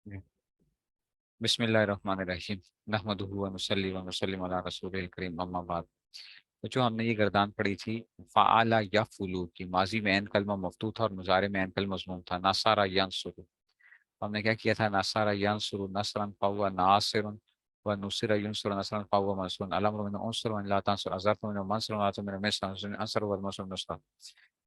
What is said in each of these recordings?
جی۔ بسم اللہ الرحمن الرحیم نحمدہ و نصلی و نسلم علی رسول الکریم اما بعد۔ تو جو ہم نے یہ گردان پڑھی تھی فعال یفعلو کی، ماضی میں عین کلمہ مفتوح تھا اور مضارع میں عین کلمہ مضموم تھا، نصر ینصر۔ ہم نے کیا کیا تھا؟ نصر ینصر نصرا فهو ناصر و نصر ینصر نصرا فهو منصور، الامر من انصر وان لا تنصر اضرت من منصر ولا من منصر والمنصر نصر۔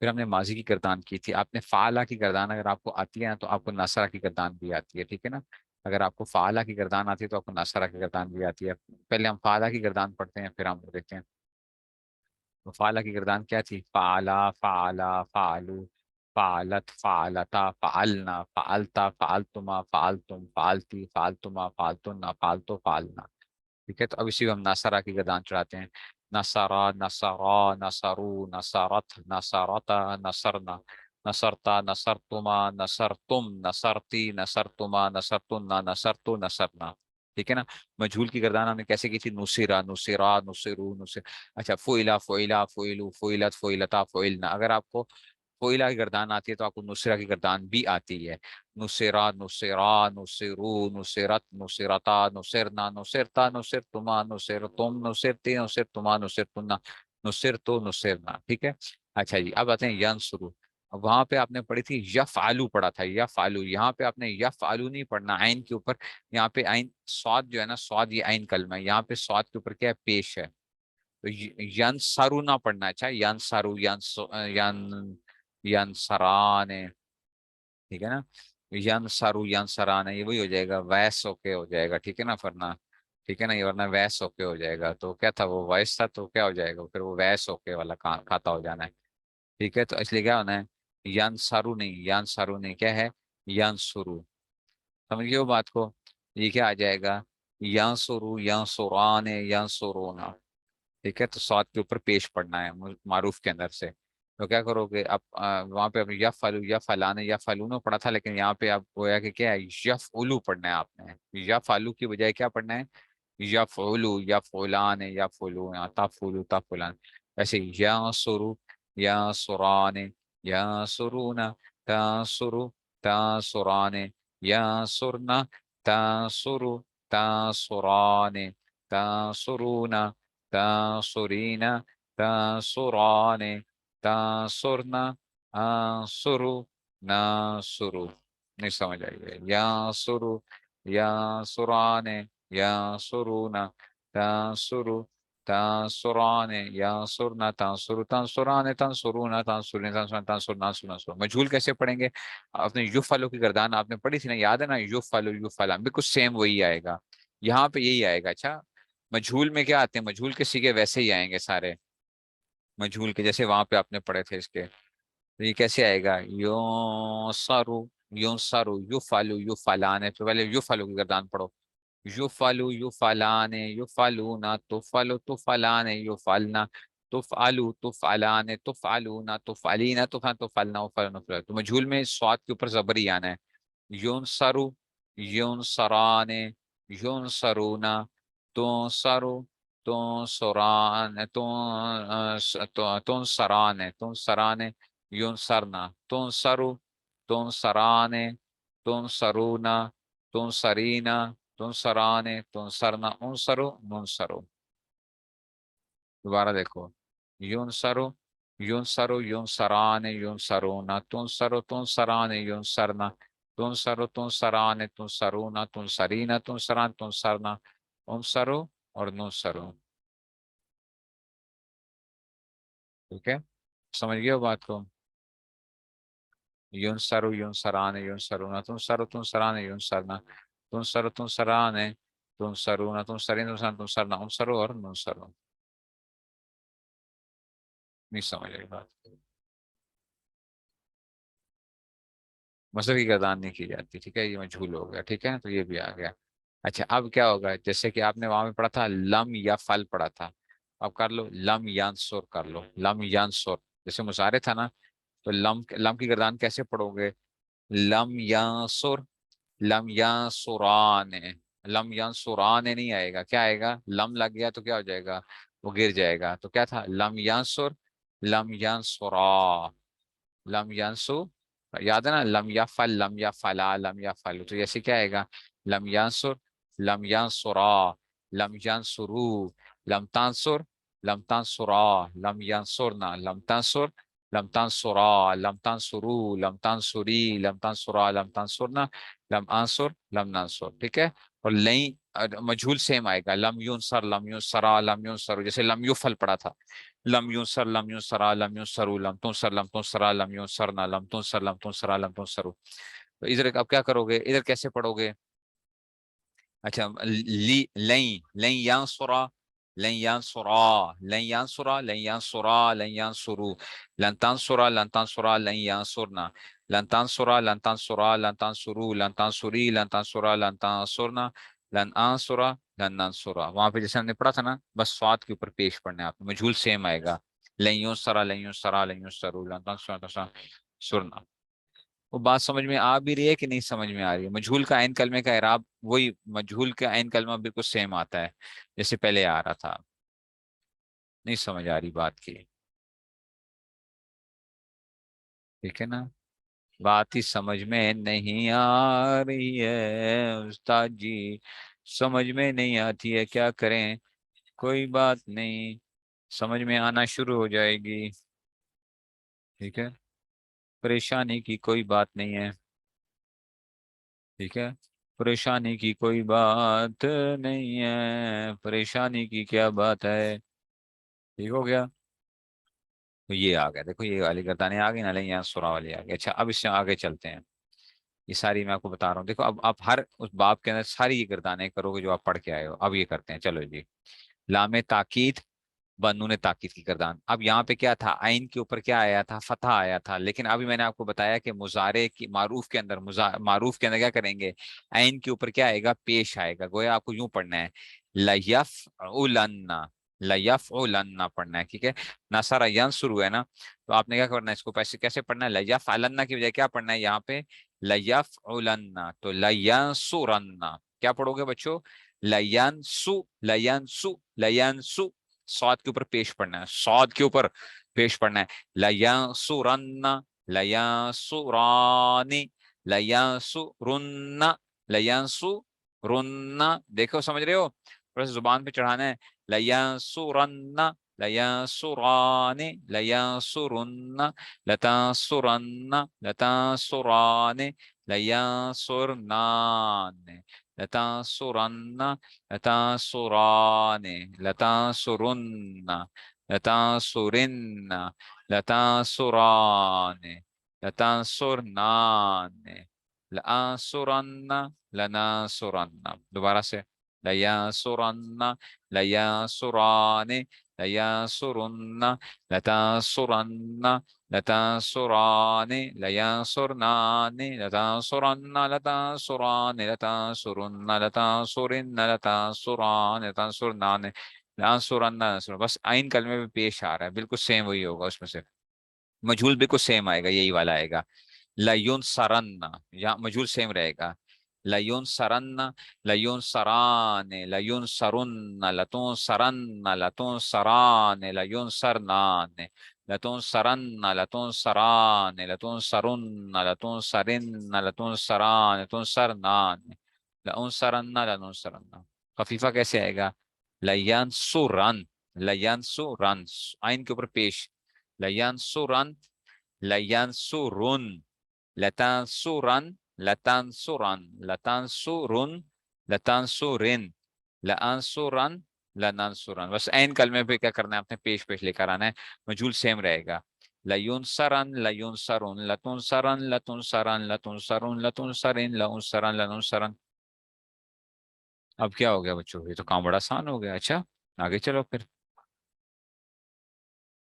پھر ہم نے ماضی کی گردان کی تھی۔ آپ نے فعالہ کی گردان اگر آپ کو آتی ہے نا تو آپ کو نصرہ کی گردان بھی آتی ہے، ٹھیک ہے نا؟ اگر آپ کو فعالہ کی گردان آتی ہے تو آپ کو نصرہ کی گردان بھی آتی ہے۔ پہلے ہم فعالہ کی گردان پڑھتے ہیں پھر ہم دیکھتے ہیں تو فعالہ کی گردان کیا تھی؟ فعلا فعلا فعلو فعلت فعلتا فعلنا فعلتا فعلتما فعلتم فعلتی فعلتما فعلتن فعلتو فعلنا، ٹھیک ہے؟ تو اب اسی کو ہم نصرہ کی گردان چڑھاتے ہیں۔ نصرا نصرا نصرو نصرت نصرتا نصرنا نصرتا نصرتما نصرتم نصرتی نصرتما نصرتن نصرتو نصرنا، ٹھیک ہے نا؟ مجہول کی گردان ہم نے کیسے کی تھی؟ نصرا نصرا نصرو نصر۔ اچھا فعلا فعلا فعلو فعلت فعلتا فعلنا، اگر آپ کو فعلا کی گردان آتی ہے تو آپ کو نصرہ کی گردان بھی آتی ہے۔ نصرا نصرا نصرو نصرت نصرتا نصرنا نصرتا نصرتما نصرتم نصرتی نصرتما نصرتن نصرتو نصرنا، ٹھیک ہے؟ اچھا جی، اب آتے ہیں ینصرو۔ اب وہاں پہ آپ نے پڑھی تھی یفعلو پڑھا تھا، یفعلو۔ یہاں پہ آپ نے یفعلو نہیں پڑھنا عین کے اوپر، یہاں پہ عین سواد جو ہے نا، سواد یہ عین کلمہ ہے، یہاں پہ سواد کے اوپر کیا ہے؟ پیش ہے۔ تو ینسارو نہ پڑھنا، اچھا ینسارو ینسران، ٹھیک ہے نا؟ ینسارو ینسران یہ وہی ہو جائے گا، ویس اوکے ہو جائے گا، ٹھیک ہے نا؟ ورنہ ٹھیک ہے نا، یہ ورنہ ویس اوکے ہو جائے گا تو کیا تھا؟ وہ وائس تھا تو کیا ہو جائے گا پھر؟ وہ ویس اوکے والا کھاتا ہو جانا ہے، ٹھیک ہے؟ تو اس لیے کیا ہونا ہے؟ ینسارو نہیں، ینسارو نہیں، کیا ہے؟ ینسرو، سمجھ گئے وہ بات کو؟ یہ کیا آ جائے گا؟ ینسرو ینسران ینسرونا، ٹھیک ہے؟ تو سواد کے اوپر پیش پڑنا ہے معروف کے اندر سے۔ تو کیا کرو گے اب؟ وہاں پہ اب یا فلو یا فلانے یا فلونو پڑھا تھا، لیکن یہاں پہ اب گویا کہ کیا ہے؟ یف الو پڑھنا ہے آپ نے۔ یا فالو کی بجائے کیا پڑھنا ہے؟ یا فولو یا فولان یا فلو یا تا فولو تا فلان، ایسے یا سرو یا سران یا سرونا تا سرو تا سران یا سرنا تا سرو تا سران تا سرونا تانصرین تانصران تانصرن انصرو نانصرو، نہیں سمجھ آئیے؟ ینصرو ینصران ینصرون تانصرو تانصران ینصرن تانصرو تانصران تانصرون تانصرین تانصرن تانصرن نانصر۔ مجہول کیسے پڑھیں گے؟ آپ نے یفعلو کی گردان آپ نے پڑھی تھی نا، یاد ہے نا؟ یفعلو یفعلا بالکل سیم وہی آئے گا، یہاں پہ یہی آئے گا۔ اچھا مجہول میں کیا آتے ہیں؟ مجہول کے سیغے ویسے ہی آئیں گے سارے، مجہول کے جیسے وہاں پہ آپ نے پڑھے تھے اس کے۔ تو یہ کیسے آئے گا؟ یوں سارو یوں سارو یو فالو یو فالان ہے، پھر پہلے یو فالو کی گردان پڑھو۔ یو فالو یو فالان یو فالونا تو فالو تو فالان یو فالنا تو فالو تو فالان تو فالونا تو فالینا تو فالنا فالنا۔ تو مجہول میں سواد کے اوپر زبر ہی آنا ہے۔ یون سارو یون سران یون سرونا تو سرو تو سران تو سران تو سران یون سرنا تو سرو تو سران تو سرونا تو سرینا تو سران تو سرنا ان سرو نون سرو۔ دوبارہ دیکھو، یون سرو یون سرو یون سران یون سرونا تون سرو تون سران یون سرنا تون سرو تون سران تون سرونا تون سرینا تون سران تون سرنا ان سرو اور نون سرو، ٹھیک ہے؟ سمجھ گئے ہو بات کو؟ یون سرو یون سران یون سرونا تون سرو تون سران یون سرنا تون سرو تون سران تون سرونا تون سرین تون سران تون سرنا ان سرو اور نون سرو، نہیں سمجھ آئی بات؟ مصدر کی گردان نہیں کی جاتی، ٹھیک ہے؟ یہ مجہول ہو گیا، ٹھیک ہے؟ تو یہ بھی آ گیا۔ اچھا اب کیا ہوگا؟ جیسے کہ آپ نے وہاں میں پڑھا تھا لم یا فل پڑھا تھا، اب کر لو لم ینصر کر لو، لم ینصر جیسے مضارع تھا نا، تو لم کی گردان کیسے پڑھو گے؟ لم ینصر لم ینصران، لم ینصران نہیں آئے گا، کیا آئے گا؟ لم لگ گیا تو کیا ہو جائے گا؟ وہ گر جائے گا، تو کیا تھا؟ لم ینصر لم ینصرا لم ینصر یاد ہے نا، لم یفعل لم یفعلا لم یفعل، تو جیسے کیا آئے گا، لم ینصر لم ینصرا لم ینصرو لم تنصر لم تنصرا لم ینصرنا لم تنصر لم تنصرا لم تنصرو لم تنصری لم تنصرا لم تنصرنا لم انصر لم ننصر، ٹھیک ہے. اور لئی مجھول سیم آئے گا، لم ینصر لم ینصرا لم ینصرو، جیسے لم یفعل پڑا تھا، لم ینصر لم ینصرا لم ینصرو لم تنصر لم تنصرا لم ینصرنا لم تنصر لم تنصرا لم تنصرو. تو ادھر اب کیا کرو گے، ادھر کیسے پڑھو گے؟ اچھا، لیں لیں ینصرا لن ینصرا لن ینصرا لن ینصرا لن ینصرو لن تنصرا لن تنصرا لن ینصرنا لن تنصرا لن تنصرا لن تنصرو لن تنصری لن تنصرا لن تنصرنا لن انصرا لن ننصرا. وہاں پہ جیسے ہم نے پڑھا تھا نا، بس سواد کے اوپر پیش پڑھنے آپ مجھول سیم آئے گا، لن ینصرا لن ینصرا لن ینصرو لن تنصرا لن تنصرنا. وہ بات سمجھ میں آ بھی رہی ہے کہ نہیں سمجھ میں آ رہی ہے؟ مجھول کا عین کلمے کا اعراب وہی مجھول کا عین کلمہ بالکل سیم آتا ہے جیسے پہلے آ رہا تھا. نہیں سمجھ آ رہی بات کی؟ ٹھیک ہے نا، بات ہی سمجھ میں نہیں آ رہی ہے استاد جی، سمجھ میں نہیں آتی ہے، کیا کریں؟ کوئی بات نہیں، سمجھ میں آنا شروع ہو جائے گی. ٹھیک ہے، پریشانی کی کوئی بات نہیں ہے. ٹھیک ہے، پریشانی کی کوئی بات نہیں ہے، پریشانی کی کیا بات ہے. ٹھیک ہو گیا. تو یہ آ گیا، دیکھو یہ والی گردانیں آ گئی نا، یہاں سورا والی آ گئی. اچھا اب اس سے آگے چلتے ہیں. یہ ساری میں آپ کو بتا رہا ہوں، دیکھو اب آپ ہر اس باب کے اندر ساری یہ گردانیں کرو گے جو آپ پڑھ کے آئے ہو. اب یہ کرتے ہیں، چلو جی. لام تاکید بنون تاکید کی گردان. اب یہاں پہ کیا تھا، عین کے اوپر کیا آیا تھا، فتح آیا تھا. لیکن ابھی میں نے آپ کو بتایا کہ مضارع کی معروف کے اندر معروف کے اندر کیا کریں گے، عین کے اوپر کیا آئے گا، پیش آئے گا. گویا آپ کو یوں پڑھنا ہے، لیفعلن لیفعلن پڑھنا ہے. ٹھیک ہے، نصر ینصر ہے نا، تو آپ نے کیا کرنا ہے، اس کو پیسے کیسے پڑھنا ہے، لیفعلن کی بجائے کیا پڑھنا ہے یہاں پہ، لیفعلن. تو لینصرن کیا پڑھو گے بچوں، لینسو لینسو لینسو. سعود کے اوپر پیش پڑھنا ہے، سعود کے اوپر پیش پڑھنا ہے. لینصرن لینصرانی لینصرن لینصرن. دیکھو سمجھ رہے ہو، تھوڑا سا زبان پہ چڑھانا ہے. لینصرن لینصران لینصرن لتنصرن لتنصران لینصرنان لتنصرن لتنصران لتنصرن لتنصرن لتنصران لتنصرنان لانصرن لننصرن. دوبارہ سے، لینصرن لینصران لینصرن لتنصرن لتنصران لینصرنان لتنصرن لتنصران لتنصرن لتنصرن لتنصران لتنصرنان لانصرن لانصرن. بس عین کلمے میں پیش آ رہا ہے، بالکل سیم وہی ہوگا اس میں سے. مجھول بالکل سیم آئے گا، یہی والا آئے گا. لینصرن، یہاں مجھول سیم رہے گا. لینصرن لینصران لینصرن لتنصرن لتنصران لینصرنان لتنصرن لتنصران لتنصرن لتنصرن لتنصران لتنصرنان لانصرن لننصرن. خفیفہ کیسے آئے گا، لینصرن لینصرن، عین کے اوپر پیش، لینصرن لینصرن لتنصرن لتنصرن لتنصرن لتنصرن لانصرن لننصرن. بس عین کلمے پہ کیا کرنا ہے، اپنے پیش پیش لے کر آنا ہے. مجھول سیم رہے گا، لینصرن لینصرن لتنصرن لتنصرن لتنصرن لتنصرن لانصرن لننصرن. اب کیا ہو گیا بچوں، یہ تو کام بڑا آسان ہو گیا. اچھا آگے چلو پھر.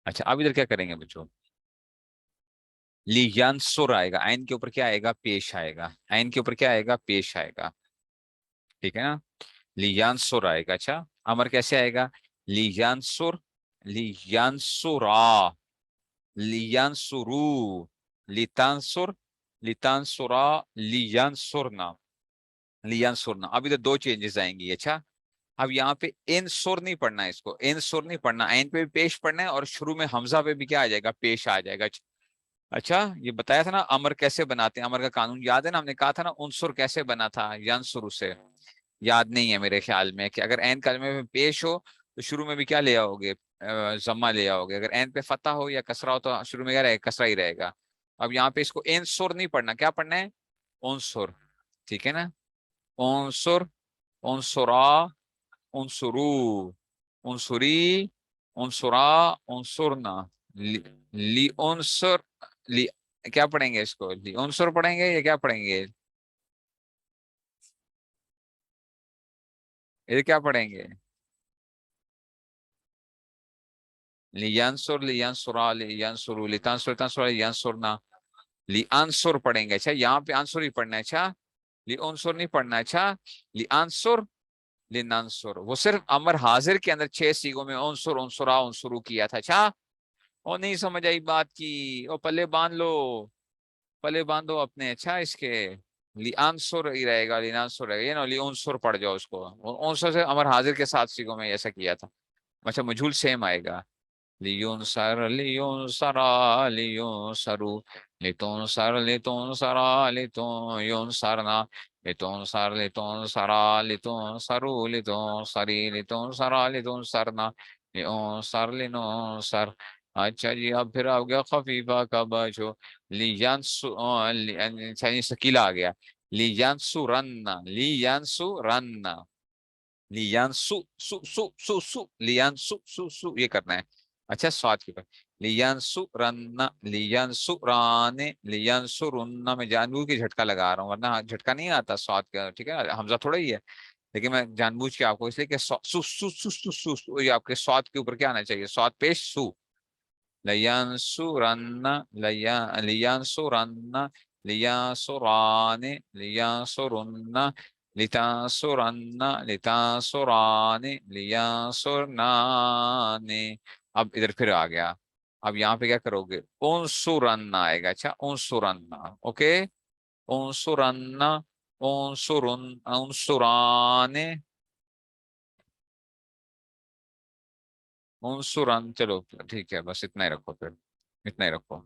اچھا اب ادھر کیا کریں گے بچوں، لینصر آئے گا، عین کے اوپر کیا آئے گا، پیش آئے گا. عین کے اوپر کیا آئے گا، پیش آئے گا. ٹھیک ہے نا، لینصر آئے گا. اچھا امر کیسے آئے گا، لینصر لینصرا لینصرو لتنصر لتنصرا لینصرنا لینصرنا. اب ادھر دو چینجز آئیں گی. اچھا اب یہاں پہ انصر نہیں پڑھنا ہے، اس کو انصر نہیں پڑھنا، عین پہ بھی پیش پڑھنا ہے اور شروع میں حمزہ پہ بھی کیا آ جائے گا، پیش آ جائے گا. اچھا یہ بتایا تھا نا امر کیسے بناتے ہیں، امر کا قانون یاد ہے نا، ہم نے کہا تھا نا عنصر کیسے بنا تھا ینصر سے، یاد نہیں ہے میرے خیال میں، کہ اگر عین کلمے میں پیش ہو تو شروع میں بھی کیا لے آؤ گے، ضمہ لے آؤ گے، اگر عین پہ فتح ہو یا کسرہ ہو تو شروع میں کیا رہے گا، کسرہ ہی رہے گا۔ اب یہاں پہ اس کو عنصر نہیں پڑھنا، کیا پڑھنا ہے، عنصر، ٹھیک ہے نا، عنصر، عنصرا، عنصرو، عنصری، عنصرا، عنصرنا، لی عنصر، لی، کیا پڑھیں گے اس کو، لی عنصر پڑھیں گے یا کیا پڑھیں گے، یہ کیا پڑھیں گے، لینصر، لینصرا، لینصرو، لتنصر، تنصر، لینصرنا، لانصر پڑھیں گے، اچھا یہاں پہ آنسر ہی پڑھنا ہے، اچھا لانصر نہیں پڑھنا ہے، اچھا لانصر، لننصر، وہ صرف امر حاضر کے اندر 6 سیغوں میں عنصر، عنصرا، عنصرو کیا تھا، اچھا وہ نہیں سمجھ آئی بات کی، وہ پلے باندھ لو، پلے باندھو اپنے، اچھا اس کے لانصر ہی رہے گا، لننصر رہے گا، یہ نا لعنصر پڑھ جاؤ اس کو، عنصر سے امر حاضر کے 7 سیغوں میں ایسا کیا تھا، اچھا مجھول سیم آئے گا، لینصر، لینصرا، لینصرو، لتنصر، لتنصرا، لتنصرنا، لتنصر، لتنصرا، لتنصرو، لتنصری، لتنصرا، لتنصرنا، لنصر، لنصر۔ اچھا جی اب پھر آ گیا خفیفہ کا بچو، اچھا یہ سکیلا آ گیا، لینصرن، لینصرن، لیانسو، سو سو سو سو، لیانسو، سو سو، یہ کرنا ہے، اچھا سواد کے اوپر، لینصرن، لینصران، لینصرن، میں جان بوجھ کے جھٹکا لگا رہا ہوں ورنہ جھٹکا نہیں آتا سواد کا، ٹھیک ہے حمزہ تھوڑا ہی ہے، لیکن میں جان بوجھ کے آپ کو اس لیے کہ سو سو سو سو سو سو، یہ آپ کے سواد کے اوپر کیا آنا چاہیے، سواد پیش سو، لینصرن، لینصرن، لینصران، لینصرن، لتنصرن، لتنصران، لینصرنان۔ اب ادھر پھر آ گیا، اب یہاں پہ کیا کرو گے، انصرن آئے گا، اچھا انصرن، اوکے، انصرن، انصرن، انصران، انصرن، چلو ٹھیک ہے بس اتنا ہی رکھو پھر، اتنا ہی رکھو۔